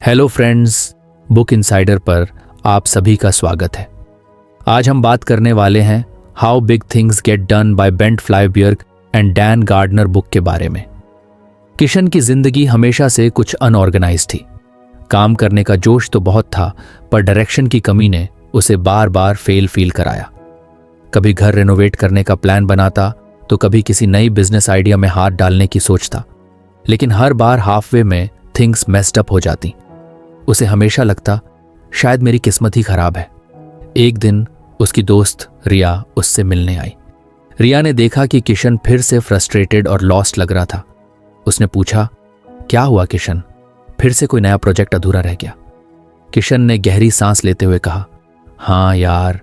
Hello friends, book insider पर आप सभी का स्वागत है। आज हम बात करने वाले हैं how big things get done by Bent Flyvbjerg and Dan Gardner book के बारे में। किशन की जिंदगी हमेशा से कुछ अनऑर्गेनाइज थी। काम करने का जोश तो बहुत था, पर डायरेक्शन की कमी ने उसे बार बार फेल फील कराया। कभी घर रेनोवेट करने का प्लान बनाता तो कभी किसी नई बिजनेस आइडिया में हाथ डालने की सोचता, लेकिन हर बार हाफवे में थिंग्स मेस्ड अप हो जाती। उसे हमेशा लगता शायद मेरी किस्मत ही खराब है। एक दिन उसकी दोस्त रिया उससे मिलने आई। रिया ने देखा कि किशन फिर से फ्रस्ट्रेटेड और लॉस्ट लग रहा था। उसने पूछा, क्या हुआ किशन, फिर से कोई नया प्रोजेक्ट अधूरा रह गया? किशन ने गहरी सांस लेते हुए कहा, हाँ यार,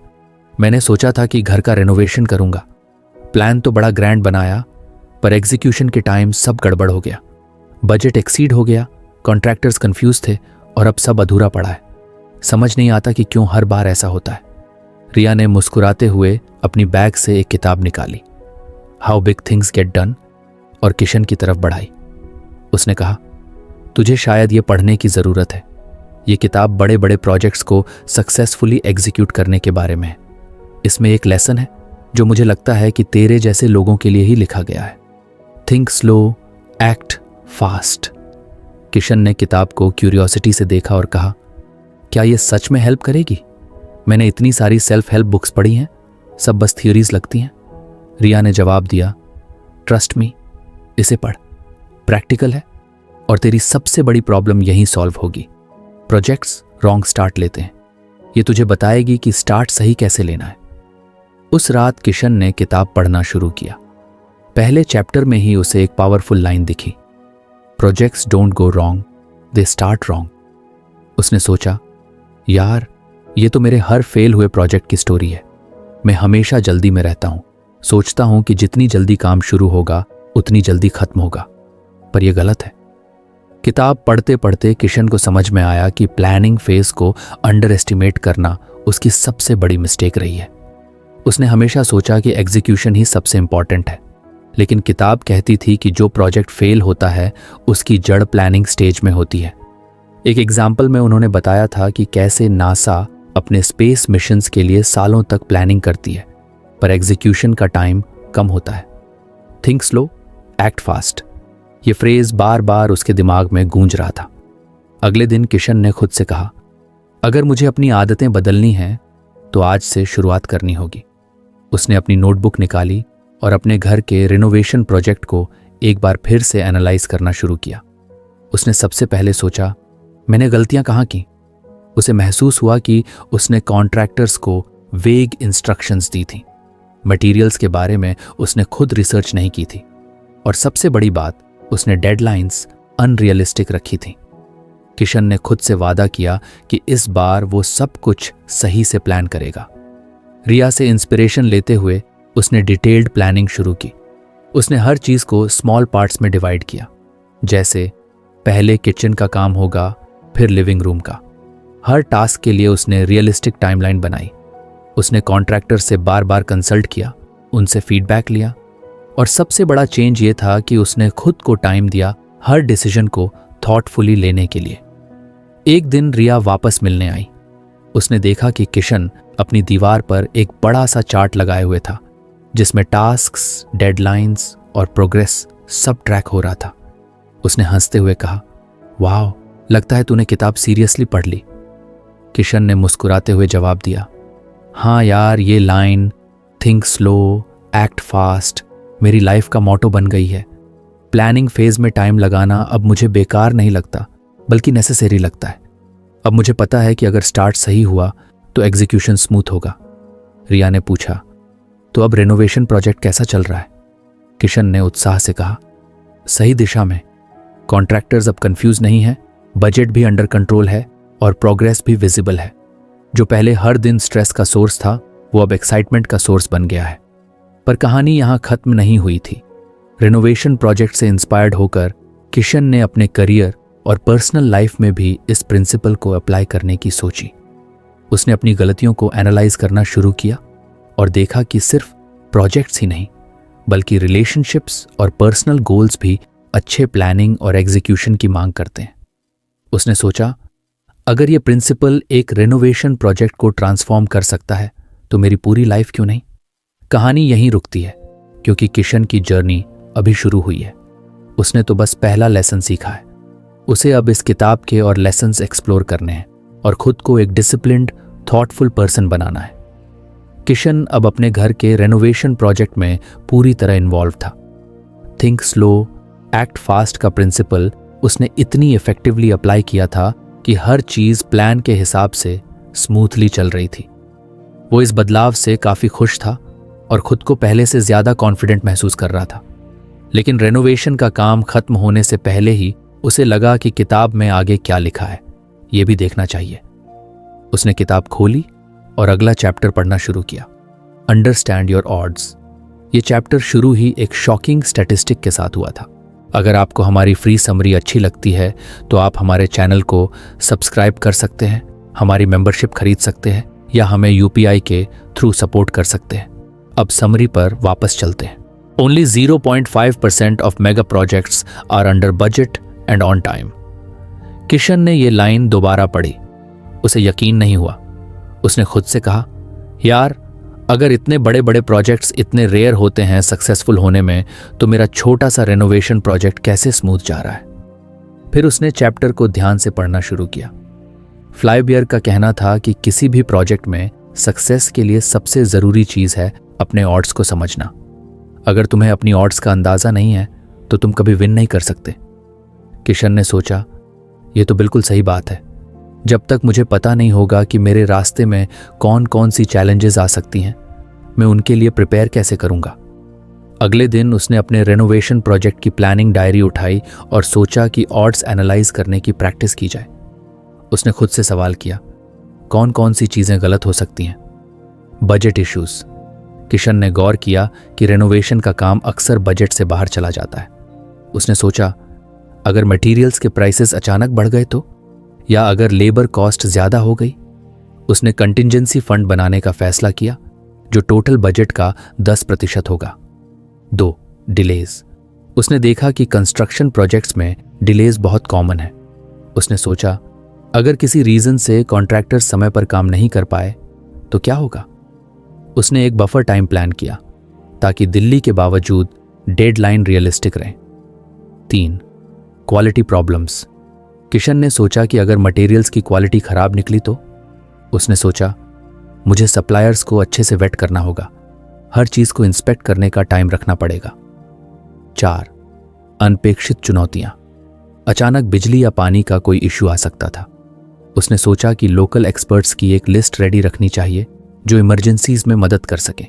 मैंने सोचा था कि घर का रेनोवेशन करूंगा। प्लान तो बड़ा ग्रैंड बनाया, पर एग्जीक्यूशन के टाइम सब गड़बड़ हो गया। बजट एक्सीड हो गया, कॉन्ट्रैक्टर्स कंफ्यूज थे और अब सब अधूरा पड़ा है। समझ नहीं आता कि क्यों हर बार ऐसा होता है। रिया ने मुस्कुराते हुए अपनी बैग से एक किताब निकाली, how big things get done, और किशन की तरफ बढ़ाई। उसने कहा, तुझे शायद ये पढ़ने की ज़रूरत है। ये किताब बड़े बड़े प्रोजेक्ट्स को सक्सेसफुली एग्जीक्यूट करने के बारे में है। इसमें एक लेसन है जो मुझे लगता है कि तेरे जैसे लोगों के लिए ही लिखा गया है। Think slow, act fast. Kishan ने किताब को क्यूरियोसिटी से देखा और कहा, क्या ये सच में हेल्प करेगी? मैंने इतनी सारी सेल्फ हेल्प बुक्स पढ़ी हैं, सब बस थ्योरीज लगती हैं। रिया ने जवाब दिया, ट्रस्ट मी, इसे पढ़, प्रैक्टिकल है और तेरी सबसे बड़ी प्रॉब्लम यहीं सॉल्व होगी। प्रोजेक्ट्स रॉन्ग स्टार्ट लेते हैं, ये तुझे बताएगी कि स्टार्ट सही कैसे लेना है। उस रात किशन ने किताब पढ़ना शुरू किया। पहले चैप्टर में ही उसे एक पावरफुल लाइन दिखी, projects don't go wrong, they start wrong. उसने सोचा, यार, ये तो मेरे हर फेल हुए प्रोजेक्ट की स्टोरी है। मैं हमेशा जल्दी में रहता हूं, सोचता हूं कि जितनी जल्दी काम शुरू होगा उतनी जल्दी खत्म होगा, पर यह गलत है। किताब पढ़ते पढ़ते किशन को समझ में आया कि प्लानिंग फेज को अंडर एस्टिमेट करना उसकी सबसे बड़ी मिस्टेक रही है। उसने हमेशा सोचा कि एग्जीक्यूशन ही सबसे इंपॉर्टेंट है, लेकिन किताब कहती थी कि जो प्रोजेक्ट फेल होता है उसकी जड़ प्लानिंग स्टेज में होती है। एक एग्जाम्पल में उन्होंने बताया था कि कैसे नासा अपने स्पेस मिशंस के लिए सालों तक प्लानिंग करती है, पर एग्जीक्यूशन का टाइम कम होता है। थिंक स्लो, एक्ट फास्ट, ये फ्रेज बार बार उसके दिमाग में गूंज रहा था। अगले दिन किशन ने खुद से कहा, अगर मुझे अपनी आदतें बदलनी हैं तो आज से शुरुआत करनी होगी। उसने अपनी नोटबुक निकाली और अपने घर के रिनोवेशन प्रोजेक्ट को एक बार फिर से एनालाइज करना शुरू किया। उसने सबसे पहले सोचा, मैंने गलतियां कहाँ की? उसे महसूस हुआ कि उसने कॉन्ट्रैक्टर्स को वेग इंस्ट्रक्शंस दी थी, मटेरियल्स के बारे में उसने खुद रिसर्च नहीं की थी, और सबसे बड़ी बात, उसने डेडलाइंस अनरियलिस्टिक रखी थी। किशन ने खुद से वादा किया कि इस बार वो सब कुछ सही से प्लान करेगा। रिया से इंस्पिरेशन लेते हुए उसने डिटेल्ड प्लानिंग शुरू की। उसने हर चीज को स्मॉल पार्ट्स में डिवाइड किया, जैसे पहले किचन का काम होगा, फिर लिविंग रूम का। हर टास्क के लिए उसने रियलिस्टिक टाइमलाइन बनाई। उसने कॉन्ट्रैक्टर से बार बार कंसल्ट किया, उनसे फीडबैक लिया, और सबसे बड़ा चेंज ये था कि उसने खुद को टाइम दिया हर डिसीजन को थॉटफुली लेने के लिए। एक दिन रिया वापस मिलने आई। उसने देखा कि किशन अपनी दीवार पर एक बड़ा सा चार्ट लगाए हुए था, जिसमें टास्क्स, डेडलाइंस और प्रोग्रेस सब ट्रैक हो रहा था। उसने हंसते हुए कहा, वाह, लगता है तूने किताब सीरियसली पढ़ ली। किशन ने मुस्कुराते हुए जवाब दिया, हाँ यार, ये line think slow, act fast मेरी लाइफ का मोटो बन गई है। प्लानिंग फेज में टाइम लगाना अब मुझे बेकार नहीं लगता, बल्कि नेसेसरी लगता है। अब मुझे पता है कि अगर स्टार्ट सही हुआ तो एग्जीक्यूशन स्मूथ होगा। रिया ने पूछा, तो अब रेनोवेशन प्रोजेक्ट कैसा चल रहा है? किशन ने उत्साह से कहा, सही दिशा में। कॉन्ट्रैक्टर्स अब कंफ्यूज नहीं है, बजट भी अंडर कंट्रोल है और प्रोग्रेस भी विजिबल है। जो पहले हर दिन स्ट्रेस का सोर्स था, वो अब एक्साइटमेंट का सोर्स बन गया है। पर कहानी यहां खत्म नहीं हुई थी। रेनोवेशन प्रोजेक्ट से इंस्पायर्ड होकर किशन ने अपने करियर और पर्सनल लाइफ में भी इस प्रिंसिपल को अप्लाई करने की सोची। उसने अपनी गलतियों को एनालाइज करना शुरू किया और देखा कि सिर्फ प्रोजेक्ट्स ही नहीं, बल्कि रिलेशनशिप्स और पर्सनल गोल्स भी अच्छे प्लानिंग और एग्जीक्यूशन की मांग करते हैं। उसने सोचा, अगर ये प्रिंसिपल एक रेनोवेशन प्रोजेक्ट को ट्रांसफॉर्म कर सकता है तो मेरी पूरी लाइफ क्यों नहीं? कहानी यहीं रुकती है, क्योंकि किशन की जर्नी अभी शुरू हुई है। उसने तो बस पहला लेसन सीखा है। उसे अब इस किताब के और लेसन्स एक्सप्लोर करने हैं और खुद को एक डिसिप्लिन्ड, थॉटफुल पर्सन बनाना है। किशन अब अपने घर के रेनोवेशन प्रोजेक्ट में पूरी तरह इन्वॉल्व था। थिंक स्लो, एक्ट फास्ट का प्रिंसिपल उसने इतनी इफेक्टिवली अप्लाई किया था कि हर चीज प्लान के हिसाब से स्मूथली चल रही थी। वो इस बदलाव से काफी खुश था और खुद को पहले से ज्यादा कॉन्फिडेंट महसूस कर रहा था। लेकिन रेनोवेशन का काम खत्म होने से पहले ही उसे लगा कि किताब में आगे क्या लिखा है ये भी देखना चाहिए। उसने किताब खोली और अगला चैप्टर पढ़ना शुरू किया, अंडरस्टैंड योर ऑड्स। ये चैप्टर शुरू ही एक शॉकिंग स्टैटिस्टिक के साथ हुआ था। अगर आपको हमारी फ्री समरी अच्छी लगती है तो आप हमारे चैनल को सब्सक्राइब कर सकते हैं, हमारी मेंबरशिप खरीद सकते हैं या हमें यूपीआई के थ्रू सपोर्ट कर सकते हैं। अब समरी पर वापस चलते हैं। Only 0.5% of mega projects are under budget and on time. Kishan ने ये लाइन दोबारा पढ़ी। उसे यकीन नहीं हुआ। उसने खुद से कहा, यार अगर इतने बड़े बड़े प्रोजेक्ट्स इतने रेयर होते हैं सक्सेसफुल होने में, तो मेरा छोटा सा रेनोवेशन प्रोजेक्ट कैसे स्मूथ जा रहा है। फिर उसने चैप्टर को ध्यान से पढ़ना शुरू किया। फ्लाईबियर का कहना था कि किसी भी प्रोजेक्ट में सक्सेस के लिए सबसे जरूरी चीज है अपने ऑड्स को समझना। अगर तुम्हें अपनी ऑड्स का अंदाजा नहीं है तो तुम कभी विन नहीं कर सकते। किशन ने सोचा, यह तो बिल्कुल सही बात है। जब तक मुझे पता नहीं होगा कि मेरे रास्ते में कौन कौन सी चैलेंजेस आ सकती हैं, मैं उनके लिए प्रिपेयर कैसे करूंगा। अगले दिन उसने अपने रेनोवेशन प्रोजेक्ट की प्लानिंग डायरी उठाई और सोचा कि ऑड्स एनालाइज करने की प्रैक्टिस की जाए। उसने खुद से सवाल किया, कौन कौन सी चीजें गलत हो सकती हैं। Budget issues. किशन ने गौर किया कि रेनोवेशन का काम अक्सर बजट से बाहर चला जाता है। उसने सोचा, अगर मटेरियल्स के प्राइसेस अचानक बढ़ गए तो, या अगर लेबर कॉस्ट ज्यादा हो गई। उसने कंटिंजेंसी फंड बनाने का फैसला किया जो टोटल बजट का 10% होगा। 2. डिलेज। उसने देखा कि कंस्ट्रक्शन प्रोजेक्ट्स में डिलेज बहुत कॉमन है। उसने सोचा, अगर किसी रीजन से कॉन्ट्रैक्टर समय पर काम नहीं कर पाए तो क्या होगा। उसने एक बफर टाइम प्लान किया ताकि दिल्ली के बावजूद डेडलाइन रियलिस्टिक रहे। 3. Quality problems. किशन ने सोचा कि अगर मटेरियल्स की क्वालिटी खराब निकली तो। उसने सोचा, मुझे सप्लायर्स को अच्छे से वेट करना होगा, हर चीज को इंस्पेक्ट करने का टाइम रखना पड़ेगा। 4. अनपेक्षित चुनौतियां। अचानक बिजली या पानी का कोई इश्यू आ सकता था। उसने सोचा कि लोकल एक्सपर्ट्स की एक लिस्ट रेडी रखनी चाहिए जो इमरजेंसीज में मदद कर सके।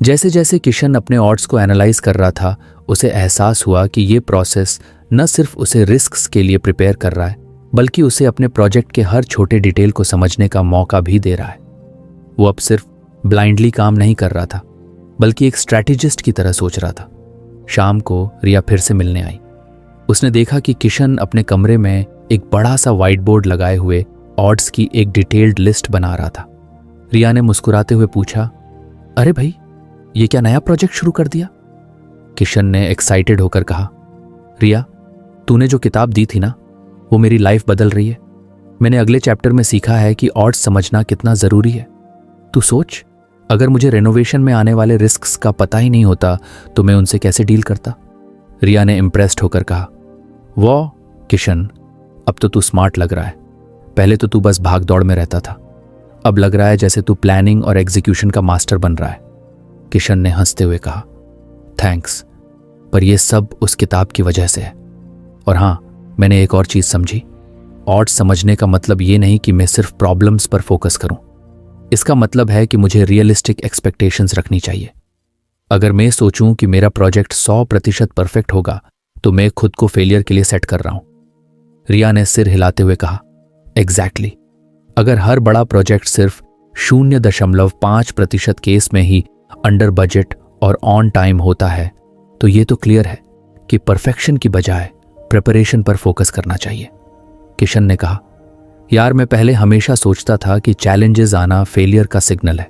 जैसे जैसे किशन अपने ऑड्स को एनालाइज कर रहा था, उसे एहसास हुआ कि ये प्रोसेस न सिर्फ उसे रिस्क्स के लिए प्रिपेयर कर रहा है, बल्कि उसे अपने प्रोजेक्ट के हर छोटे डिटेल को समझने का मौका भी दे रहा है। वो अब सिर्फ ब्लाइंडली काम नहीं कर रहा था, बल्कि एक स्ट्रैटेजिस्ट की तरह सोच रहा था। शाम को रिया फिर से मिलने आई। उसने देखा कि किशन अपने कमरे में एक बड़ा सा व्हाइट बोर्ड लगाए हुए ऑड्स की एक डिटेल्ड लिस्ट बना रहा था। रिया ने मुस्कुराते हुए पूछा, अरे भाई, ये क्या नया प्रोजेक्ट शुरू कर दिया? किशन ने एक्साइटेड होकर कहा, रिया, तूने जो किताब दी थी ना, वो मेरी लाइफ बदल रही है। मैंने अगले चैप्टर में सीखा है कि ऑड्स समझना कितना जरूरी है। तू सोच, अगर मुझे रेनोवेशन में आने वाले रिस्क्स का पता ही नहीं होता तो मैं उनसे कैसे डील करता। रिया ने इम्प्रेस्ड होकर कहा, वाह किशन, अब तो तू स्मार्ट लग रहा है। पहले तो तू बस भाग दौड़ में रहता था, अब लग रहा है जैसे तू प्लानिंग और एग्जीक्यूशन का मास्टर बन रहा है। किशन ने हंसते हुए कहा, थैंक्स, पर यह सब उस किताब की वजह से है। और हाँ, मैंने एक और चीज समझी। ऑड्स समझने का मतलब ये नहीं कि मैं सिर्फ प्रॉब्लम्स पर फोकस करूं। इसका मतलब है कि मुझे रियलिस्टिक एक्सपेक्टेशंस रखनी चाहिए। अगर मैं सोचूं कि मेरा प्रोजेक्ट 100% परफेक्ट होगा तो मैं खुद को फेलियर के लिए सेट कर रहा हूं। रिया ने सिर हिलाते हुए कहा, एग्जैक्टली। अगर हर बड़ा प्रोजेक्ट सिर्फ 0.5% केस में ही अंडर बजट और ऑन टाइम होता है तो ये तो क्लियर है कि परफेक्शन की बजाय प्रिपरेशन पर फोकस करना चाहिए। किशन ने कहा, यार मैं पहले हमेशा सोचता था कि चैलेंजेस आना फेलियर का सिग्नल है,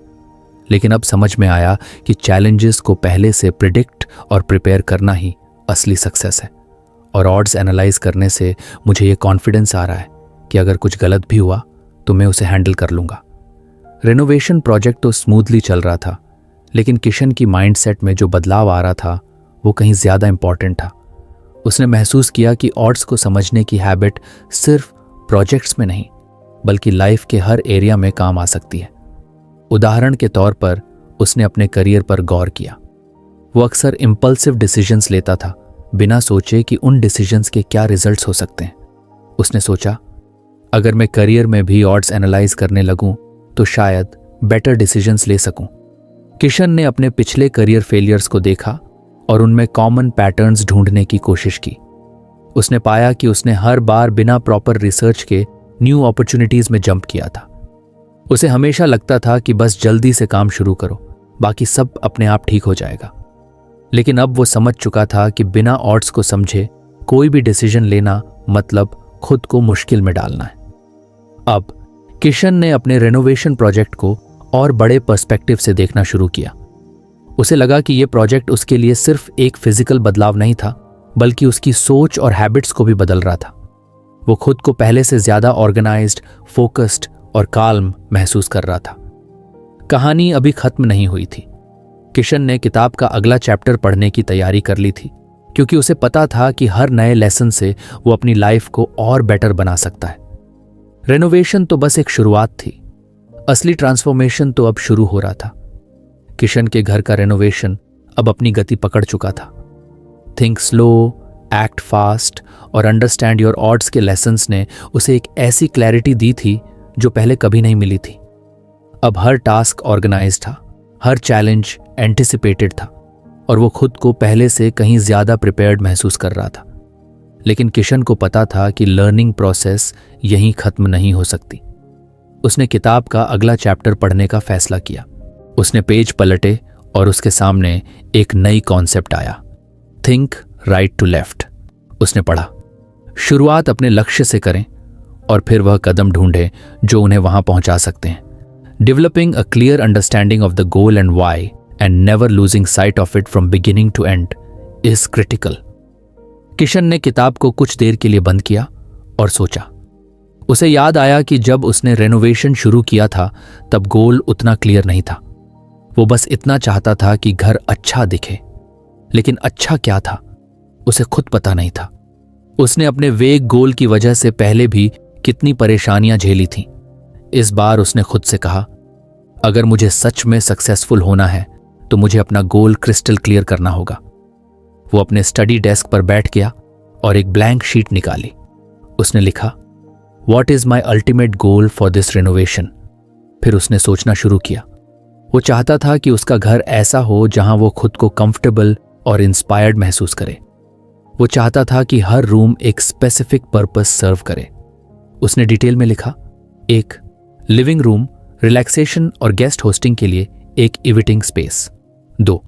लेकिन अब समझ में आया कि चैलेंजेस को पहले से प्रिडिक्ट और प्रिपेयर करना ही असली सक्सेस है। और ऑड्स एनालाइज करने से मुझे ये कॉन्फिडेंस आ रहा है कि अगर कुछ गलत भी हुआ तो मैं उसे हैंडल कर लूंगा। रेनोवेशन प्रोजेक्ट तो स्मूथली चल रहा था, लेकिन किशन की माइंडसेट में जो बदलाव आ रहा था वो कहीं ज़्यादा इंपॉर्टेंट था। उसने महसूस किया कि ऑड्स को समझने की हैबिट सिर्फ प्रोजेक्ट्स में नहीं बल्कि लाइफ के हर एरिया में काम आ सकती है। उदाहरण के तौर पर उसने अपने करियर पर गौर किया। वो अक्सर इम्पल्सिव डिसीजंस लेता था, बिना सोचे कि उन डिसीजंस के क्या रिजल्ट्स हो सकते हैं। उसने सोचा, अगर मैं करियर में भी ऑड्स एनालाइज करने लगूं तो शायद बेटर डिसीजंस ले सकूं। किशन ने अपने पिछले करियर फेलियर्स को देखा और उनमें कॉमन पैटर्न्स ढूंढने की कोशिश की। उसने पाया कि उसने हर बार बिना प्रॉपर रिसर्च के न्यू अपॉर्चुनिटीज में जंप किया था। उसे हमेशा लगता था कि बस जल्दी से काम शुरू करो, बाकी सब अपने आप ठीक हो जाएगा। लेकिन अब वो समझ चुका था कि बिना ऑड्स को समझे कोई भी डिसीजन लेना मतलब खुद को मुश्किल में डालना है। अब किशन ने अपने रेनोवेशन प्रोजेक्ट को और बड़े पर्सपेक्टिव से देखना शुरू किया। उसे लगा कि यह प्रोजेक्ट उसके लिए सिर्फ एक फिजिकल बदलाव नहीं था, बल्कि उसकी सोच और हैबिट्स को भी बदल रहा था। वो खुद को पहले से ज्यादा ऑर्गेनाइज्ड, फोकस्ड और काल्म महसूस कर रहा था। कहानी अभी खत्म नहीं हुई थी। किशन ने किताब का अगला चैप्टर पढ़ने की तैयारी कर ली थी, क्योंकि उसे पता था कि हर नए लेसन से वो अपनी लाइफ को और बेटर बना सकता है। रेनोवेशन तो बस एक शुरुआत थी, असली ट्रांसफॉर्मेशन तो अब शुरू हो रहा था। किशन के घर का रेनोवेशन अब अपनी गति पकड़ चुका था। थिंक स्लो, एक्ट फास्ट और अंडरस्टैंड योर ऑड्स के लेसन्स ने उसे एक ऐसी क्लैरिटी दी थी जो पहले कभी नहीं मिली थी। अब हर टास्क ऑर्गेनाइज था, हर चैलेंज एंटिसिपेटेड था और वो खुद को पहले से कहीं ज्यादा प्रिपेयर्ड महसूस कर रहा था। लेकिन किशन को पता था कि लर्निंग प्रोसेस यहीं खत्म नहीं हो सकती। उसने किताब का अगला चैप्टर पढ़ने का फैसला किया। उसने पेज पलटे और उसके सामने एक नई कॉन्सेप्ट आया, थिंक राइट टू लेफ्ट। उसने पढ़ा, शुरुआत अपने लक्ष्य से करें और फिर वह कदम ढूंढें जो उन्हें वहां पहुंचा सकते हैं। Developing a clear understanding of the goal and why and never losing sight of it from beginning to end is critical. Kishan ने किताब को कुछ देर के लिए बंद किया और सोचा। उसे याद आया कि जब उसने रेनोवेशन शुरू किया था तब गोल उतना क्लियर नहीं था। वो बस इतना चाहता था कि घर अच्छा दिखे, लेकिन अच्छा क्या था उसे खुद पता नहीं था। उसने अपने वेग गोल की वजह से पहले भी कितनी परेशानियां झेली थीं। इस बार उसने खुद से कहा, अगर मुझे सच में सक्सेसफुल होना है तो मुझे अपना गोल क्रिस्टल क्लियर करना होगा। वो अपने स्टडी डेस्क पर बैठ गया और एक ब्लैंक शीट निकाली। उसने लिखा, what is my ultimate goal for this renovation. फिर उसने सोचना शुरू किया। वो चाहता था कि उसका घर ऐसा हो जहां वो खुद को कंफर्टेबल और इंस्पायर्ड महसूस करे। वो चाहता था कि हर रूम एक स्पेसिफिक पर्पस सर्व करे। उसने डिटेल में लिखा, एक लिविंग रूम रिलैक्सेशन और गेस्ट होस्टिंग के लिए एक इविटिंग स्पेस। 2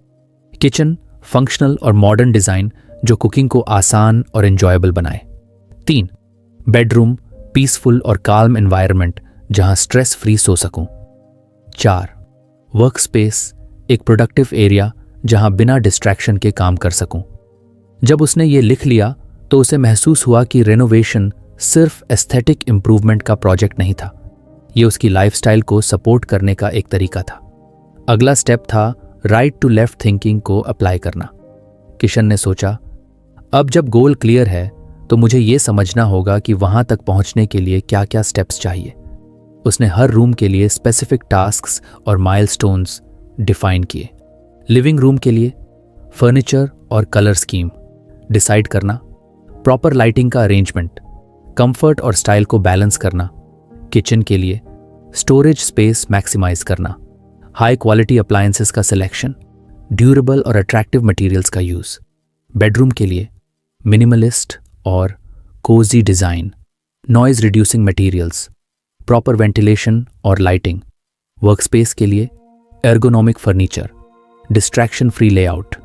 किचन फंक्शनल और मॉडर्न डिजाइन जो कुकिंग को आसान और एंजॉयबल बनाए। 3 बेडरूम पीसफुल और काल्म एनवायरनमेंट जहां स्ट्रेस फ्री सो सकूं। 4 वर्क स्पेस एक प्रोडक्टिव एरिया जहां बिना डिस्ट्रैक्शन के काम कर सकूं। जब उसने ये लिख लिया तो उसे महसूस हुआ कि रेनोवेशन सिर्फ एस्थेटिक इंप्रूवमेंट का प्रोजेक्ट नहीं था, ये उसकी लाइफस्टाइल को सपोर्ट करने का एक तरीका था। अगला स्टेप था राइट टू लेफ्ट थिंकिंग को अप्लाई करना। किशन ने सोचा, अब जब गोल क्लियर है तो मुझे ये समझना होगा कि वहां तक पहुंचने के लिए क्या क्या स्टेप्स चाहिए। उसने हर रूम के लिए स्पेसिफिक टास्क्स और माइलस्टोन्स डिफाइन किए। लिविंग रूम के लिए फर्नीचर और कलर स्कीम डिसाइड करना, प्रॉपर लाइटिंग का अरेंजमेंट, कंफर्ट और स्टाइल को बैलेंस करना। किचन के लिए स्टोरेज स्पेस मैक्सिमाइज करना, हाई क्वालिटी अप्लायंसेस का सिलेक्शन, ड्यूरेबल और अट्रैक्टिव मटेरियल्स का यूज। बेडरूम के लिए मिनिमलिस्ट और cosy design, noise reducing materials, proper ventilation और लाइटिंग। वर्कस्पेस के लिए ergonomic furniture, distraction free layout,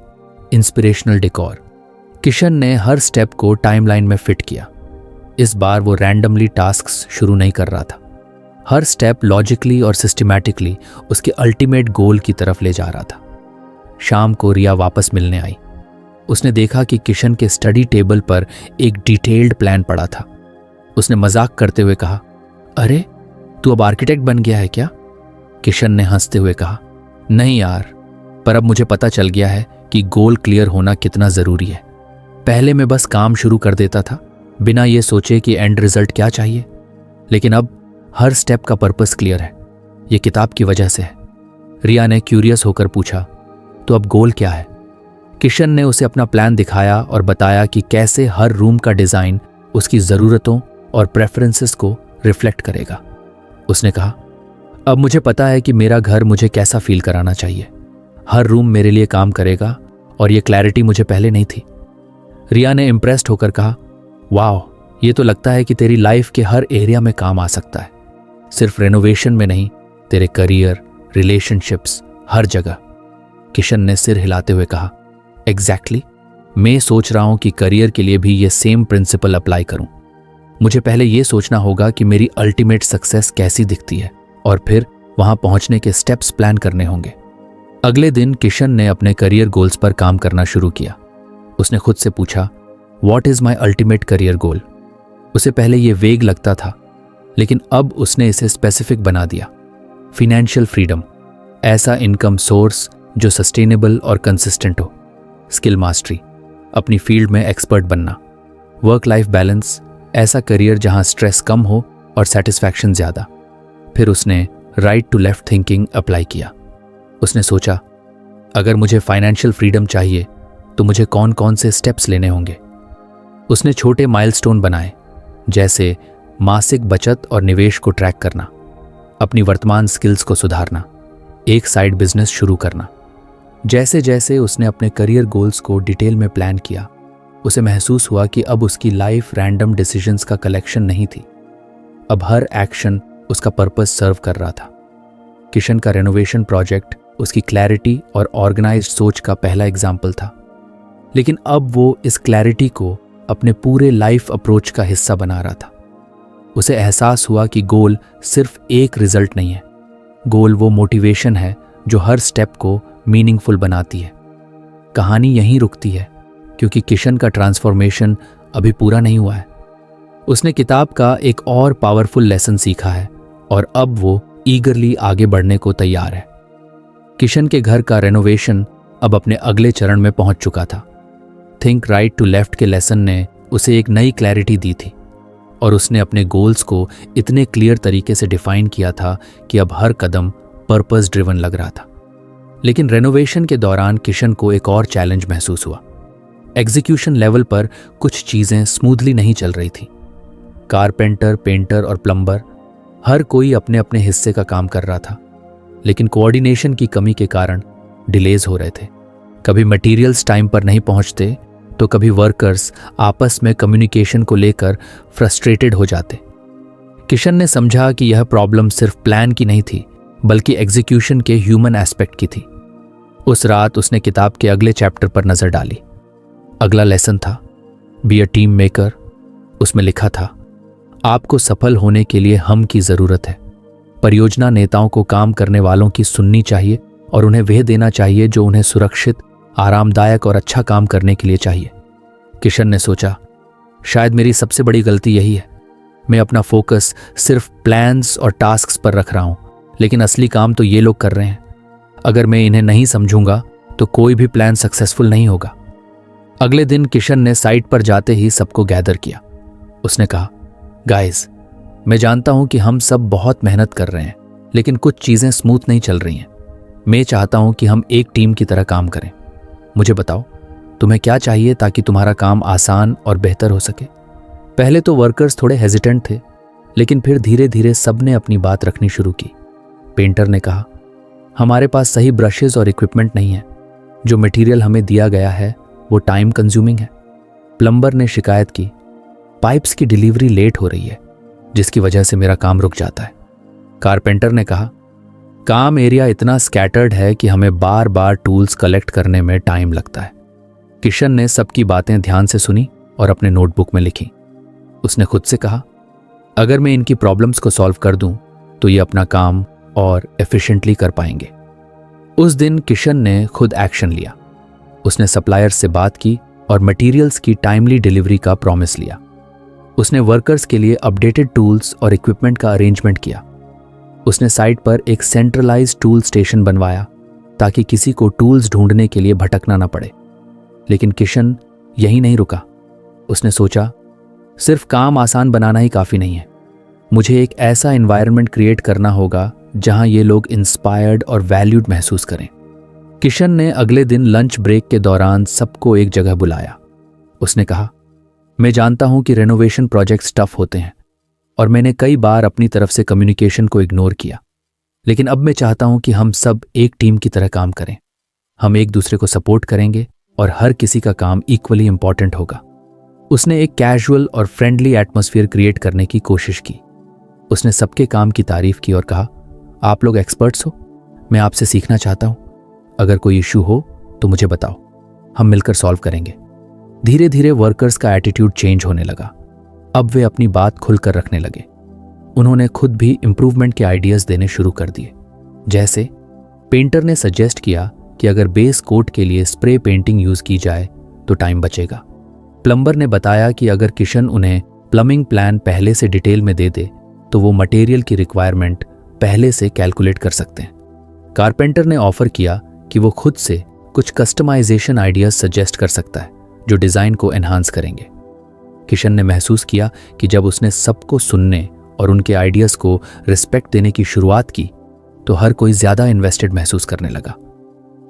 inspirational decor. Kishan ने हर स्टेप को टाइमलाइन में फिट किया। इस बार वो रैंडमली टास्क्स शुरू नहीं कर रहा था। हर स्टेप लॉजिकली और सिस्टमैटिकली उसके अल्टीमेट गोल की तरफ ले जा रहा था। शाम को रिया वापस मिलने आई। उसने देखा कि किशन के स्टडी टेबल पर एक डिटेल्ड प्लान पड़ा था। उसने मजाक करते हुए कहा, अरे तू अब आर्किटेक्ट बन गया है क्या? किशन ने हंसते हुए कहा, नहीं यार, पर अब मुझे पता चल गया है कि गोल क्लियर होना कितना जरूरी है। पहले मैं बस काम शुरू कर देता था बिना ये सोचे कि एंड रिजल्ट क्या चाहिए, लेकिन अब हर स्टेप का पर्पस क्लियर है। ये किताब की वजह से है। रिया ने क्यूरियस होकर पूछा, तो अब गोल क्या है? किशन ने उसे अपना प्लान दिखाया और बताया कि कैसे हर रूम का डिजाइन उसकी ज़रूरतों और प्रेफरेंसेस को रिफ्लेक्ट करेगा। उसने कहा, अब मुझे पता है कि मेरा घर मुझे कैसा फील कराना चाहिए। हर रूम मेरे लिए काम करेगा और ये क्लैरिटी मुझे पहले नहीं थी। रिया ने इम्प्रेस्ड होकर कहा, वाह, ये तो लगता है कि तेरी लाइफ के हर एरिया में काम आ सकता है, सिर्फ रेनोवेशन में नहीं, तेरे करियर, रिलेशनशिप्स, हर जगह। किशन ने सिर हिलाते हुए कहा, एग्जैक्टली, मैं सोच रहा हूं कि करियर के लिए भी ये सेम प्रिंसिपल अप्लाई करूं। मुझे पहले ये सोचना होगा कि मेरी अल्टीमेट सक्सेस कैसी दिखती है और फिर वहां पहुंचने के स्टेप्स प्लान करने होंगे। अगले दिन किशन ने अपने करियर गोल्स पर काम करना शुरू किया। उसने खुद से पूछा, what is my ultimate career goal? उसे पहले ये वेग लगता था, लेकिन अब उसने इसे स्पेसिफिक बना दिया। फिनेंशियल फ्रीडम, ऐसा इनकम सोर्स जो सस्टेनेबल और कंसिस्टेंट हो। स्किल मास्टरी, अपनी फील्ड में एक्सपर्ट बनना। वर्क लाइफ बैलेंस, ऐसा करियर जहां स्ट्रेस कम हो और सेटिस्फैक्शन ज्यादा। फिर उसने right to left thinking apply किया। उसने सोचा, अगर मुझे फाइनेंशियल फ्रीडम चाहिए तो मुझे कौन कौन से स्टेप्स लेने होंगे। उसने छोटे माइलस्टोन बनाए, जैसे मासिक बचत और निवेश को ट्रैक करना, अपनी वर्तमान स्किल्स को सुधारना, एक साइड बिजनेस शुरू करना। जैसे जैसे उसने अपने करियर गोल्स को डिटेल में प्लान किया, उसे महसूस हुआ कि अब उसकी लाइफ रैंडम डिसीजंस का कलेक्शन नहीं थी। अब हर एक्शन उसका पर्पस सर्व कर रहा था। किशन का रेनोवेशन प्रोजेक्ट उसकी क्लैरिटी और ऑर्गेनाइज्ड सोच का पहला एग्जाम्पल था, लेकिन अब वो इस क्लैरिटी को अपने पूरे लाइफ अप्रोच का हिस्सा बना रहा था। उसे एहसास हुआ कि गोल सिर्फ एक रिजल्ट नहीं है, गोल वो मोटिवेशन है जो हर स्टेप को मीनिंगफुल बनाती है। कहानी यहीं रुकती है, क्योंकि किशन का ट्रांसफॉर्मेशन अभी पूरा नहीं हुआ है। उसने किताब का एक और पावरफुल लेसन सीखा है और अब वो ईगरली आगे बढ़ने को तैयार है। किशन के घर का रेनोवेशन अब अपने अगले चरण में पहुंच चुका था। थिंक राइट टू लेफ्ट के लेसन ने उसे एक नई क्लैरिटी दी थी और उसने अपने गोल्स को इतने क्लियर तरीके से डिफाइन किया था कि अब हर कदम पर्पस ड्रिवन लग रहा था। लेकिन रेनोवेशन के दौरान किशन को एक और चैलेंज महसूस हुआ। एग्जीक्यूशन लेवल पर कुछ चीजें स्मूथली नहीं चल रही थी। कारपेंटर, पेंटर और प्लम्बर, हर कोई अपने अपने हिस्से का काम कर रहा था, लेकिन कोऑर्डिनेशन की कमी के कारण डिलेज हो रहे थे। कभी मटेरियल्स टाइम पर नहीं पहुंचते, तो कभी वर्कर्स आपस में कम्युनिकेशन को लेकर फ्रस्ट्रेटेड हो जाते। किशन ने समझा कि यह प्रॉब्लम सिर्फ प्लान की नहीं थी, बल्कि एग्जीक्यूशन के ह्यूमन एस्पेक्ट की थी। उस रात उसने किताब के अगले चैप्टर पर नजर डाली। अगला लेसन था बी अ टीम मेकर। उसमें लिखा था, आपको सफल होने के लिए हम की जरूरत है। परियोजना नेताओं को काम करने वालों की सुननी चाहिए और उन्हें वह देना चाहिए जो उन्हें सुरक्षित, आरामदायक और अच्छा काम करने के लिए चाहिए। किशन ने सोचा, शायद मेरी सबसे बड़ी गलती यही है। मैं अपना फोकस सिर्फ प्लान्स और टास्क्स पर रख रहा हूं, लेकिन असली काम तो ये लोग कर रहे हैं। अगर मैं इन्हें नहीं समझूंगा तो कोई भी प्लान सक्सेसफुल नहीं होगा। अगले दिन किशन ने साइट पर जाते ही सबको गैदर किया। उसने कहा, गाइस, मैं जानता हूं कि हम सब बहुत मेहनत कर रहे हैं, लेकिन कुछ चीजें स्मूथ नहीं चल रही हैं। मैं चाहता हूं कि हम एक टीम की तरह काम करें। मुझे बताओ, तुम्हें क्या चाहिए ताकि तुम्हारा काम आसान और बेहतर हो सके। पहले तो वर्कर्स थोड़े हेजिटेंट थे, लेकिन फिर धीरे धीरे सबने अपनी बात रखनी शुरू की। पेंटर ने कहा, हमारे पास सही ब्रशेस और इक्विपमेंट नहीं है। जो मटेरियल हमें दिया गया है वो टाइम कंज्यूमिंग है। प्लम्बर ने शिकायत की, पाइप्स की डिलीवरी लेट हो रही है, जिसकी वजह से मेरा काम रुक जाता है। कारपेंटर ने कहा, काम एरिया इतना स्कैटर्ड है कि हमें बार बार टूल्स कलेक्ट करने में टाइम लगता है। किशन ने सबकी बातें ध्यान से सुनी और अपने नोटबुक में लिखी। उसने खुद से कहा, अगर मैं इनकी प्रॉब्लम्स को सॉल्व कर दूं तो ये अपना काम और एफिशिएंटली कर पाएंगे। उस दिन किशन ने खुद एक्शन लिया। उसने सप्लायर्स से बात की और मटेरियल्स की टाइमली डिलीवरी का प्रॉमिस लिया। उसने वर्कर्स के लिए अपडेटेड टूल्स और इक्विपमेंट का अरेंजमेंट किया। उसने साइट पर एक सेंट्रलाइज्ड टूल स्टेशन बनवाया ताकि किसी को टूल्स ढूंढने के लिए भटकना ना पड़े। लेकिन किशन यहीं नहीं रुका। उसने सोचा, सिर्फ काम आसान बनाना ही काफ़ी नहीं है, मुझे एक ऐसा एनवायरनमेंट क्रिएट करना होगा जहां ये लोग इंस्पायर्ड और वैल्यूड महसूस करें। किशन ने अगले दिन लंच ब्रेक के दौरान सबको एक जगह बुलाया। उसने कहा, मैं जानता हूं कि रेनोवेशन प्रोजेक्ट्स टफ होते हैं और मैंने कई बार अपनी तरफ से कम्युनिकेशन को इग्नोर किया, लेकिन अब मैं चाहता हूं कि हम सब एक टीम की तरह काम करें। हम एक दूसरे को सपोर्ट करेंगे और हर किसी का काम इक्वली इंपॉर्टेंट होगा। उसने एक कैजुअल और फ्रेंडली एटमॉस्फेयर क्रिएट करने की कोशिश की। उसने सबके काम की तारीफ की और कहा, आप लोग एक्सपर्ट्स हो, मैं आपसे सीखना चाहता हूं। अगर कोई इशू हो तो मुझे बताओ, हम मिलकर सॉल्व करेंगे। धीरे धीरे वर्कर्स का एटीट्यूड चेंज होने लगा। अब वे अपनी बात खुलकर रखने लगे। उन्होंने खुद भी इंप्रूवमेंट के आइडियाज देने शुरू कर दिए। जैसे पेंटर ने सजेस्ट किया कि अगर बेस कोट के लिए स्प्रे पेंटिंग यूज की जाए तो टाइम बचेगा। प्लम्बर ने बताया कि अगर किशन उन्हें प्लम्बिंग प्लान पहले से डिटेल में दे दे तो वो मटेरियल की रिक्वायरमेंट पहले से कैलकुलेट कर सकते हैं। कारपेंटर ने ऑफर किया कि वो खुद से कुछ कस्टमाइजेशन आइडियाज सजेस्ट कर सकता है जो डिजाइन को एनहांस करेंगे। किशन ने महसूस किया कि जब उसने सबको सुनने और उनके आइडियाज को रिस्पेक्ट देने की शुरुआत की तो हर कोई ज्यादा इन्वेस्टेड महसूस करने लगा।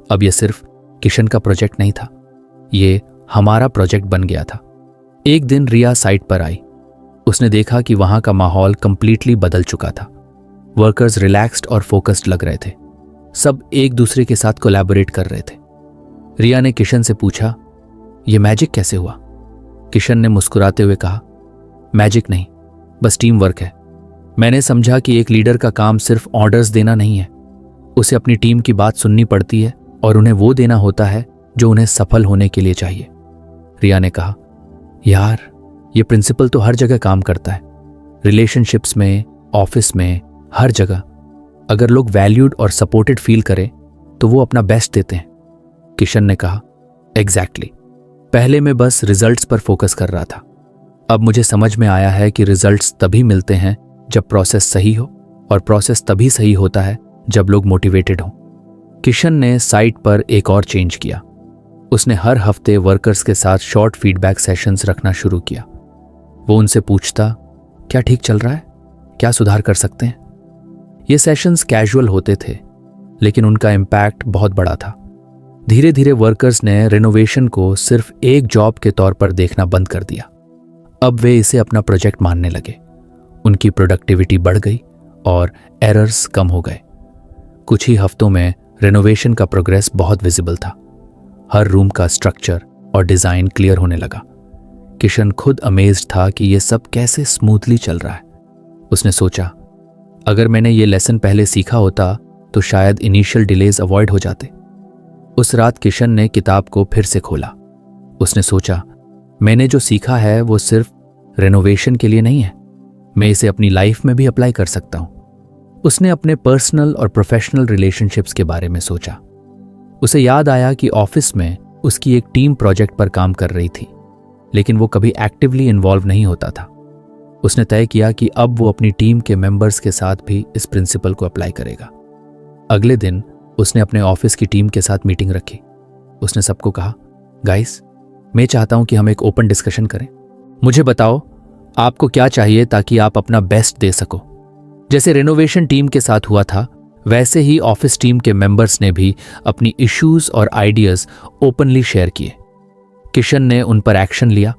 अब यह सिर्फ किशन का प्रोजेक्ट नहीं था, ये हमारा प्रोजेक्ट बन गया था। एक दिन रिया साइट पर आई। उसने देखा कि वहां का माहौल कंप्लीटली बदल चुका था। वर्कर्स रिलैक्स्ड और फोकस्ड लग रहे थे। सब एक दूसरे के साथ कोलैबोरेट कर रहे थे। रिया ने किशन से पूछा, यह मैजिक कैसे हुआ? किशन ने मुस्कुराते हुए कहा, मैजिक नहीं, बस टीम वर्क है। मैंने समझा कि एक लीडर का काम सिर्फ ऑर्डर्स देना नहीं है, उसे अपनी टीम की बात सुननी पड़ती है और उन्हें वो देना होता है जो उन्हें सफल होने के लिए चाहिए। रिया ने कहा, यार, ये प्रिंसिपल तो हर जगह काम करता है, रिलेशनशिप्स में, ऑफिस में, हर जगह। अगर लोग वैल्यूड और सपोर्टेड फील करें तो वो अपना बेस्ट देते हैं। किशन ने कहा, एग्जैक्टली। पहले मैं बस रिजल्ट्स पर फोकस कर रहा था, अब मुझे समझ में आया है कि रिजल्ट्स तभी मिलते हैं जब प्रोसेस सही हो, और प्रोसेस तभी सही होता है जब लोग मोटिवेटेड हों। किशन ने साइट पर एक और चेंज किया। उसने हर हफ्ते वर्कर्स के साथ शॉर्ट फीडबैक सेशंस रखना शुरू किया। वो उनसे पूछता, क्या ठीक चल रहा है, क्या सुधार कर सकते हैं। ये सेशंस कैजुअल होते थे, लेकिन उनका इम्पैक्ट बहुत बड़ा था। धीरे धीरे वर्कर्स ने रेनोवेशन को सिर्फ एक जॉब के तौर पर देखना बंद कर दिया। अब वे इसे अपना प्रोजेक्ट मानने लगे। उनकी प्रोडक्टिविटी बढ़ गई और एरर्स कम हो गए। कुछ ही हफ्तों में रेनोवेशन का प्रोग्रेस बहुत विजिबल था। हर रूम का स्ट्रक्चर और डिजाइन क्लियर होने लगा। किशन खुद अमेज्ड था कि यह सब कैसे स्मूथली चल रहा है। उसने सोचा, अगर मैंने ये लेसन पहले सीखा होता तो शायद इनिशियल डिलेज अवॉइड हो जाते। उस रात किशन ने किताब को फिर से खोला। उसने सोचा, मैंने जो सीखा है वो सिर्फ रेनोवेशन के लिए नहीं है, मैं इसे अपनी लाइफ में भी अप्लाई कर सकता हूं। उसने अपने पर्सनल और प्रोफेशनल रिलेशनशिप्स के बारे में सोचा। उसे याद आया कि ऑफिस में उसकी एक टीम प्रोजेक्ट पर काम कर रही थी, लेकिन वो कभी एक्टिवली इन्वॉल्व नहीं होता था। उसने तय किया कि अब वो अपनी टीम के मेंबर्स के साथ भी इस प्रिंसिपल को अप्लाई करेगा। अगले दिन उसने अपने ऑफिस की टीम के साथ मीटिंग रखी। उसने सबको कहा, गाइस, मैं चाहता हूं कि हम एक ओपन डिस्कशन करें। मुझे बताओ आपको क्या चाहिए ताकि आप अपना बेस्ट दे सको। जैसे रेनोवेशन टीम के साथ हुआ था, वैसे ही ऑफिस टीम के मेंबर्स ने भी अपनी इश्यूज और आइडियाज ओपनली शेयर किए। किशन ने उन पर एक्शन लिया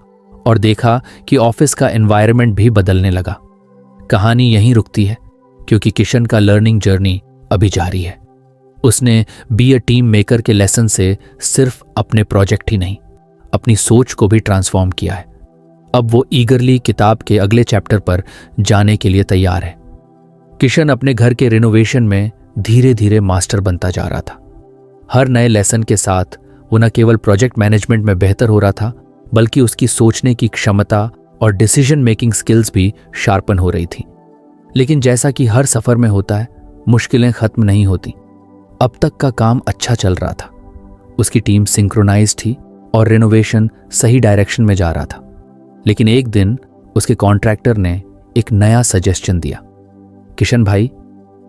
और देखा कि ऑफिस का एनवायरनमेंट भी बदलने लगा। कहानी यहीं रुकती है, क्योंकि किशन का लर्निंग जर्नी अभी जारी है। उसने बी अ टीम मेकर के लेसन से सिर्फ अपने प्रोजेक्ट ही नहीं, अपनी सोच को भी ट्रांसफॉर्म किया है। अब वो ईगरली किताब के अगले चैप्टर पर जाने के लिए तैयार है। किशन अपने घर के रिनोवेशन में धीरे धीरे मास्टर बनता जा रहा था। हर नए लेसन के साथ वो न केवल प्रोजेक्ट मैनेजमेंट में बेहतर हो रहा था, बल्कि उसकी सोचने की क्षमता और डिसीजन मेकिंग स्किल्स भी शार्पन हो रही थी। लेकिन जैसा कि हर सफर में होता है, मुश्किलें खत्म नहीं होती। अब तक का काम अच्छा चल रहा था, उसकी टीम सिंक्रोनाइज थी और रिनोवेशन सही डायरेक्शन में जा रहा था। लेकिन एक दिन उसके कॉन्ट्रैक्टर ने एक नया सजेशन दिया। किशन भाई,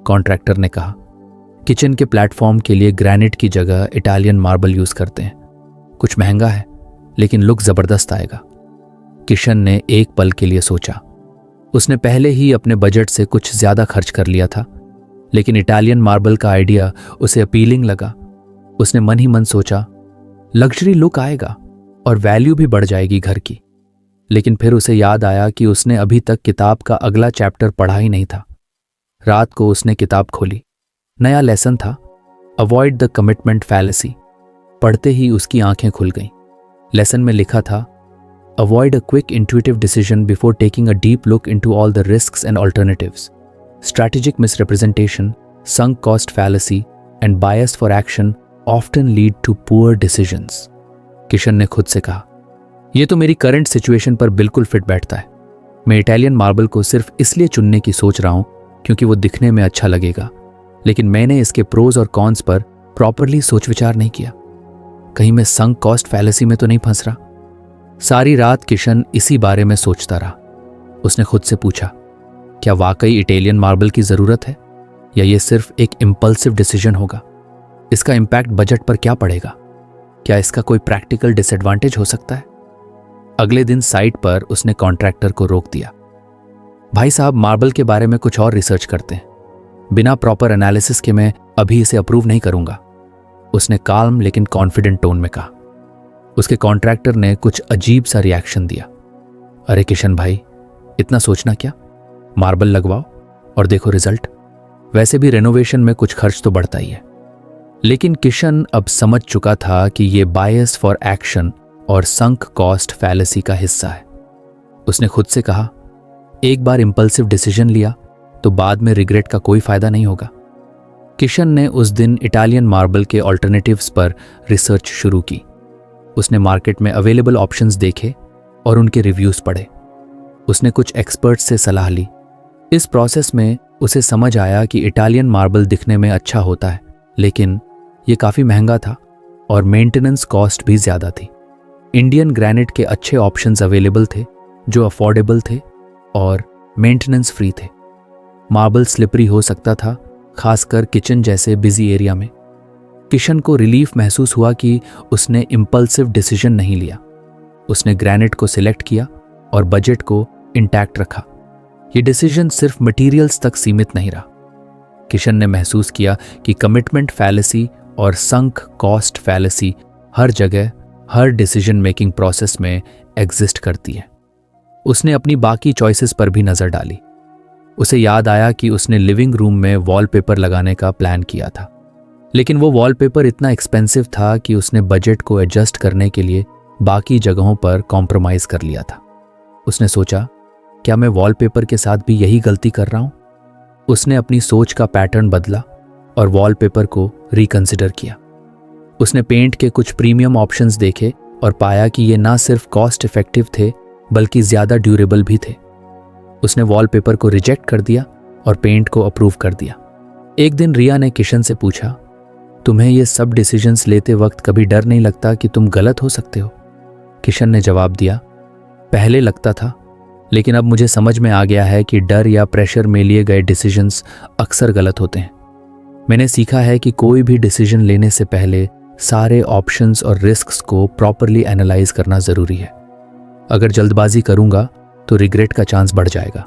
कॉन्ट्रैक्टर ने कहा, किचन के प्लेटफॉर्म के लिए ग्रेनाइट की जगह इटालियन मार्बल यूज करते हैं। कुछ महंगा है लेकिन लुक जबरदस्त आएगा। किशन ने एक पल के लिए सोचा। उसने पहले ही अपने बजट से कुछ ज्यादा खर्च कर लिया था, लेकिन इटालियन मार्बल का आइडिया उसे अपीलिंग लगा। उसने मन ही मन सोचा, लग्जरी लुक आएगा और वैल्यू भी बढ़ जाएगी घर की। लेकिन फिर उसे याद आया कि उसने अभी तक किताब का अगला चैप्टर पढ़ा ही नहीं था। रात को उसने किताब खोली। नया लेसन था, अवॉइड द कमिटमेंट फैलेसी। पढ़ते ही उसकी आंखें खुल गईं। लेसन में लिखा था, avoid a quick intuitive decision before taking a deep look into all the risks and alternatives. Strategic misrepresentation, sunk cost fallacy and bias for action often lead to poor decisions. Kishan ने खुद से कहा, यह तो मेरी करंट सिचुएशन पर बिल्कुल fit बैठता है। मैं इटालियन मार्बल को सिर्फ इसलिए चुनने की सोच रहा हूं क्योंकि वो दिखने में अच्छा लगेगा, लेकिन मैंने इसके प्रोज और कॉन्स पर प्रॉपरली सोच विचार नहीं किया। कहीं मैं संक कॉस्ट फैलेसी में तो नहीं फंस रहा। सारी रात किशन इसी बारे में सोचता रहा। उसने खुद से पूछा, क्या वाकई इटालियन मार्बल की जरूरत है या ये सिर्फ एक इम्पल्सिव डिसीजन होगा? इसका इम्पैक्ट बजट पर क्या पड़ेगा? क्या इसका कोई प्रैक्टिकल डिसएडवांटेज हो सकता है? अगले दिन साइट पर उसने कॉन्ट्रैक्टर को रोक दिया। भाई साहब, मार्बल के बारे में कुछ और रिसर्च करते हैं। बिना प्रॉपर एनालिसिस के मैं अभी इसे अप्रूव नहीं करूंगा, उसने काल्म लेकिन कॉन्फिडेंट टोन में कहा। उसके कॉन्ट्रैक्टर ने कुछ अजीब सा रिएक्शन दिया। अरे किशन भाई, इतना सोचना क्या? मार्बल लगवाओ और देखो रिजल्ट। वैसे भी रेनोवेशन में कुछ खर्च तो बढ़ता ही है। लेकिन किशन अब समझ चुका था कि ये बायस फॉर एक्शन और संक कॉस्ट फैलेसी का हिस्सा है। उसने खुद से कहा, एक बार इंपल्सिव डिसीजन लिया तो बाद में रिग्रेट का कोई फायदा नहीं होगा। किशन ने उस दिन इटालियन मार्बल के ऑल्टरनेटिव्स पर रिसर्च शुरू की। उसने मार्केट में अवेलेबल ऑप्शंस देखे और उनके रिव्यूज पढ़े। उसने कुछ एक्सपर्ट्स से सलाह ली। इस प्रोसेस में उसे समझ आया कि इटालियन मार्बल दिखने में अच्छा होता है, लेकिन ये काफ़ी महंगा था और मेंटेनेंस कॉस्ट भी ज़्यादा थी। इंडियन ग्रेनाइट के अच्छे ऑप्शंस अवेलेबल थे जो अफोर्डेबल थे और मेंटेनेंस फ्री थे। मार्बल स्लिपरी हो सकता था, खासकर किचन जैसे बिजी एरिया में। किशन को रिलीफ महसूस हुआ कि उसने इम्पल्सिव डिसीजन नहीं लिया। उसने ग्रेनाइट को सिलेक्ट किया और बजट को इंटैक्ट रखा। ये डिसीजन सिर्फ मटेरियल्स तक सीमित नहीं रहा। किशन ने महसूस किया कि कमिटमेंट फैलेसी और संक कॉस्ट फैलेसी हर जगह, हर डिसीजन मेकिंग प्रोसेस में एग्जिस्ट करती है। उसने अपनी बाकी चॉइसेस पर भी नजर डाली। उसे याद आया कि उसने लिविंग रूम में वॉलपेपर लगाने का प्लान किया था, लेकिन वो वॉलपेपर इतना एक्सपेंसिव था कि उसने बजट को एडजस्ट करने के लिए बाकी जगहों पर कॉम्प्रोमाइज कर लिया था। उसने सोचा, क्या मैं वॉलपेपर के साथ भी यही गलती कर रहा हूं? उसने अपनी सोच का पैटर्न बदला और वॉलपेपर को रिकंसिडर किया। उसने पेंट के कुछ प्रीमियम ऑप्शंस देखे और पाया कि ये ना सिर्फ कॉस्ट इफेक्टिव थे बल्कि ज्यादा ड्यूरेबल भी थे। उसने वॉलपेपर को रिजेक्ट कर दिया और पेंट को अप्रूव कर दिया। एक दिन रिया ने किशन से पूछा, तुम्हें ये सब डिसीजंस लेते वक्त कभी डर नहीं लगता कि तुम गलत हो सकते हो? किशन ने जवाब दिया, पहले लगता था, लेकिन अब मुझे समझ में आ गया है कि डर या प्रेशर में लिए गए डिसीजंस अक्सर गलत होते हैं। मैंने सीखा है कि कोई भी डिसीजन लेने से पहले सारे ऑप्शंस और रिस्क्स को प्रॉपरली एनालाइज करना जरूरी है। अगर जल्दबाजी करूंगा तो रिग्रेट का चांस बढ़ जाएगा,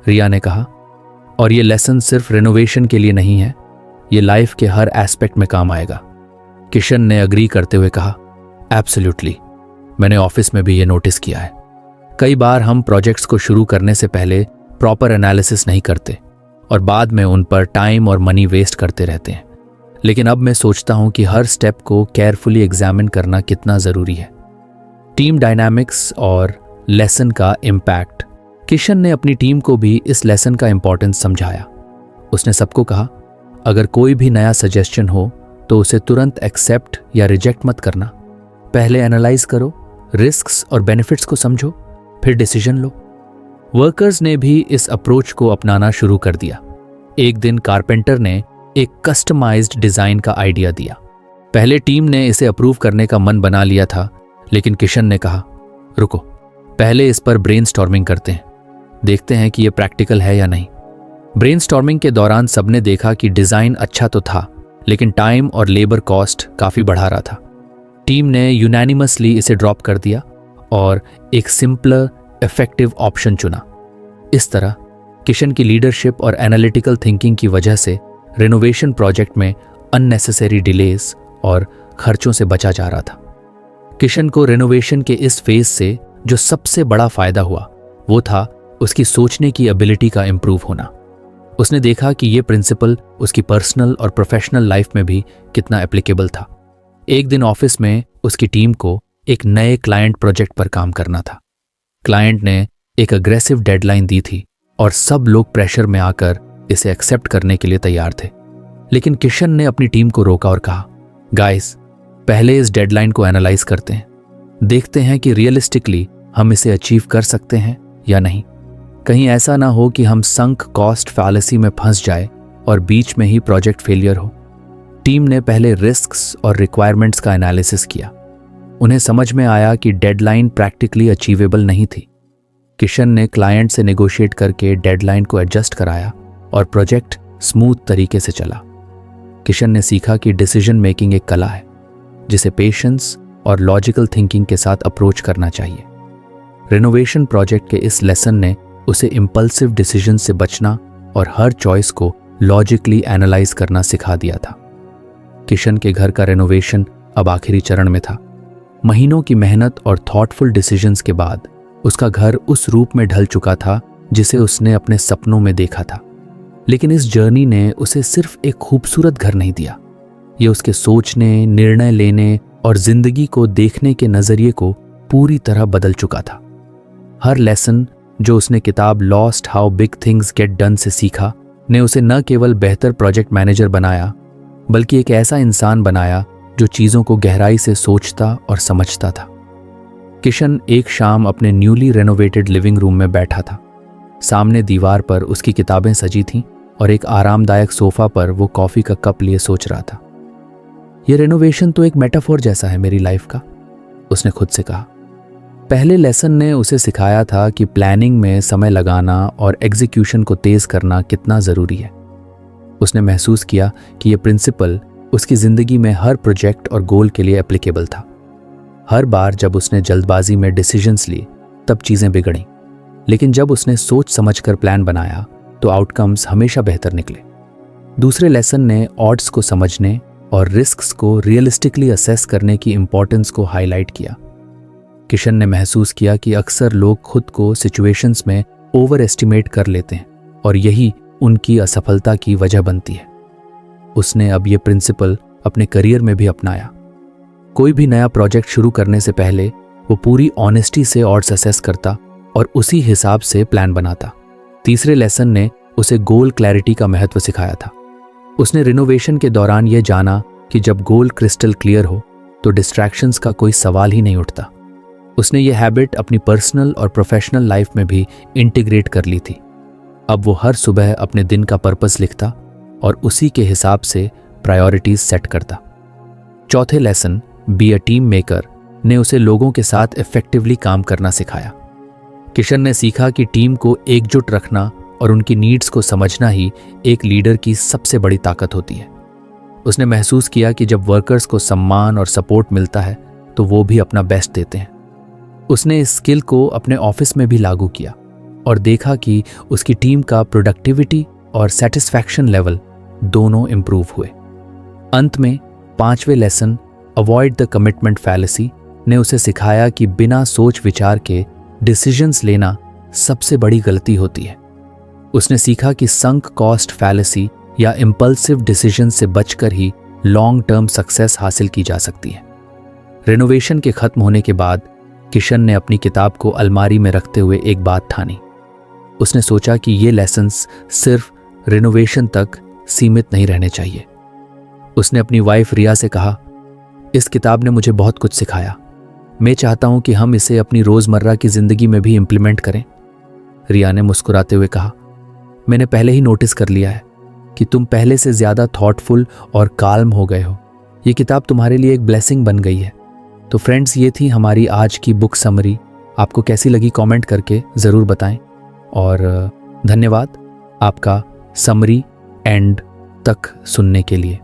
रिया ने कहा। और ये लेसन सिर्फ रेनोवेशन के लिए नहीं है, ये लाइफ के हर एस्पेक्ट में काम आएगा। किशन ने अग्री करते हुए कहा, एब्सोल्युटली, मैंने ऑफिस में भी ये नोटिस किया है। कई बार हम प्रोजेक्ट्स को शुरू करने से पहले प्रॉपर एनालिसिस नहीं करते और बाद में उन पर टाइम और मनी वेस्ट करते रहते हैं। लेकिन अब मैं सोचता हूं कि हर स्टेप को केयरफुली एग्जामिन करना कितना ज़रूरी है। टीम डायनामिक्स और लेसन का इम्पैक्ट। किशन ने अपनी टीम को भी इस लेसन का इंपॉर्टेंस समझाया। उसने सबको कहा, अगर कोई भी नया सजेशन हो तो उसे तुरंत एक्सेप्ट या रिजेक्ट मत करना। पहले एनालाइज करो, रिस्क्स और बेनिफिट्स को समझो, फिर डिसीजन लो। वर्कर्स ने भी इस अप्रोच को अपनाना शुरू कर दिया। एक दिन कारपेंटर ने एक कस्टमाइज्ड डिजाइन का आइडिया दिया। पहले टीम ने इसे अप्रूव करने का मन बना लिया था, लेकिन किशन ने कहा, रुको, पहले इस पर ब्रेनस्टॉर्मिंग करते हैं, देखते हैं कि यह प्रैक्टिकल है या नहीं। ब्रेनस्टॉर्मिंग के दौरान सबने देखा कि डिज़ाइन अच्छा तो था, लेकिन टाइम और लेबर कॉस्ट काफ़ी बढ़ा रहा था। टीम ने यूनानिमसली इसे ड्रॉप कर दिया और एक सिंपलर इफेक्टिव ऑप्शन चुना। इस तरह किशन की लीडरशिप और एनालिटिकल थिंकिंग की वजह से रिनोवेशन प्रोजेक्ट में अननेसेसरी डिलेज और खर्चों से बचा जा रहा था। किशन को रिनोवेशन के इस फेज से जो सबसे बड़ा फायदा हुआ वो था उसकी सोचने की एबिलिटी का इम्प्रूव होना। उसने देखा कि ये प्रिंसिपल उसकी पर्सनल और प्रोफेशनल लाइफ में भी कितना एप्लीकेबल था। एक दिन ऑफिस में उसकी टीम को एक नए क्लाइंट प्रोजेक्ट पर काम करना था। क्लाइंट ने एक अग्रेसिव डेडलाइन दी थी और सब लोग प्रेशर में आकर इसे एक्सेप्ट करने के लिए तैयार थे। लेकिन किशन ने अपनी टीम को रोका और कहा, गाइस, पहले इस डेडलाइन को एनालाइज करते हैं, देखते हैं कि रियलिस्टिकली हम इसे अचीव कर सकते हैं या नहीं। कहीं ऐसा ना हो कि हम संक कॉस्ट फैलेसी में फंस जाए और बीच में ही प्रोजेक्ट फेलियर हो। टीम ने पहले रिस्क्स और रिक्वायरमेंट्स का एनालिसिस किया। उन्हें समझ में आया कि डेडलाइन प्रैक्टिकली अचीवेबल नहीं थी। किशन ने क्लाइंट से नेगोशिएट करके डेडलाइन को एडजस्ट कराया और प्रोजेक्ट स्मूथ तरीके से चला। किशन ने सीखा कि डिसीजन मेकिंग एक कला है जिसे पेशेंस और लॉजिकल थिंकिंग के साथ अप्रोच करना चाहिए। रिनोवेशन प्रोजेक्ट के इस लेसन ने उसे इम्पल्सिव डिसीजन से बचना और हर चॉइस को लॉजिकली एनालाइज करना सिखा दिया था। किशन के घर का रेनोवेशन अब आखिरी चरण में था। महीनों की मेहनत और थॉटफुल डिसीजंस के बाद उसका घर उस रूप में ढल चुका था जिसे उसने अपने सपनों में देखा था। लेकिन इस जर्नी ने उसे सिर्फ एक खूबसूरत घर नहीं दिया, ये उसके सोचने, निर्णय लेने और जिंदगी को देखने के नजरिए को पूरी तरह बदल चुका था। हर लेसन जो उसने किताब lost how big things get done से सीखा ने उसे न केवल बेहतर प्रोजेक्ट मैनेजर बनाया, बल्कि एक ऐसा इंसान बनाया जो चीज़ों को गहराई से सोचता और समझता था। किशन एक शाम अपने न्यूली रेनोवेटेड लिविंग रूम में बैठा था। सामने दीवार पर उसकी किताबें सजी थीं और एक आरामदायक सोफा पर वो कॉफ़ी का कप लिए सोच रहा था। यह रेनोवेशन तो एक मेटाफोर जैसा है मेरी लाइफ का, उसने खुद से कहा। पहले लेसन ने उसे सिखाया था कि प्लानिंग में समय लगाना और एग्जीक्यूशन को तेज करना कितना ज़रूरी है। उसने महसूस किया कि यह प्रिंसिपल उसकी ज़िंदगी में हर प्रोजेक्ट और गोल के लिए एप्लीकेबल था। हर बार जब उसने जल्दबाजी में डिसीजंस ली तब चीज़ें बिगड़ीं, लेकिन जब उसने सोच समझकर प्लान बनाया तो आउटकम्स हमेशा बेहतर निकले। दूसरे लेसन ने ऑड्स को समझने और रिस्क्स को रियलिस्टिकली असेस करने की इंपॉर्टेंस को हाईलाइट किया। किशन ने महसूस किया कि अक्सर लोग खुद को सिचुएशंस में ओवर एस्टिमेट कर लेते हैं और यही उनकी असफलता की वजह बनती है। उसने अब ये प्रिंसिपल अपने करियर में भी अपनाया। कोई भी नया प्रोजेक्ट शुरू करने से पहले वो पूरी ऑनेस्टी से ऑड्स असेस करता और उसी हिसाब से प्लान बनाता। तीसरे लेसन ने उसे गोल क्लैरिटी का महत्व सिखाया था। उसने रिनोवेशन के दौरान यह जाना कि जब गोल क्रिस्टल क्लियर हो तो डिस्ट्रैक्शंस का कोई सवाल ही नहीं उठता। उसने ये हैबिट अपनी पर्सनल और प्रोफेशनल लाइफ में भी इंटीग्रेट कर ली थी। अब वो हर सुबह अपने दिन का पर्पस लिखता और उसी के हिसाब से प्रायोरिटीज सेट करता। चौथे lesson, be a team maker, ने उसे लोगों के साथ इफेक्टिवली काम करना सिखाया। किशन ने सीखा कि टीम को एकजुट रखना और उनकी नीड्स को समझना ही एक लीडर की सबसे बड़ी ताकत होती है। उसने महसूस किया कि जब वर्कर्स को सम्मान और सपोर्ट मिलता है तो वो भी अपना बेस्ट देते हैं। उसने इस स्किल को अपने ऑफिस में भी लागू किया और देखा कि उसकी टीम का प्रोडक्टिविटी और सेटिस्फैक्शन लेवल दोनों इंप्रूव हुए। अंत में पांचवें lesson, avoid the commitment fallacy, ने उसे सिखाया कि बिना सोच विचार के डिसीजंस लेना सबसे बड़ी गलती होती है। उसने सीखा कि संक कॉस्ट फैलेसी या इम्पल्सिव डिसीजन से बचकर ही लॉन्ग टर्म सक्सेस हासिल की जा सकती है। रिनोवेशन के खत्म होने के बाद किशन ने अपनी किताब को अलमारी में रखते हुए एक बात ठानी। उसने सोचा कि ये लेसन्स सिर्फ रिनोवेशन तक सीमित नहीं रहने चाहिए। उसने अपनी वाइफ रिया से कहा, इस किताब ने मुझे बहुत कुछ सिखाया। मैं चाहता हूं कि हम इसे अपनी रोज़मर्रा की ज़िंदगी में भी इम्प्लीमेंट करें। रिया ने मुस्कुराते हुए कहा, मैंने पहले ही नोटिस कर लिया है कि तुम पहले से ज़्यादा थॉटफुल और काल्म हो गए हो। ये किताब तुम्हारे लिए एक ब्लेसिंग बन गई है। तो फ्रेंड्स, ये थी हमारी आज की बुक समरी। आपको कैसी लगी कमेंट करके ज़रूर बताएं। और धन्यवाद आपका समरी एंड तक सुनने के लिए।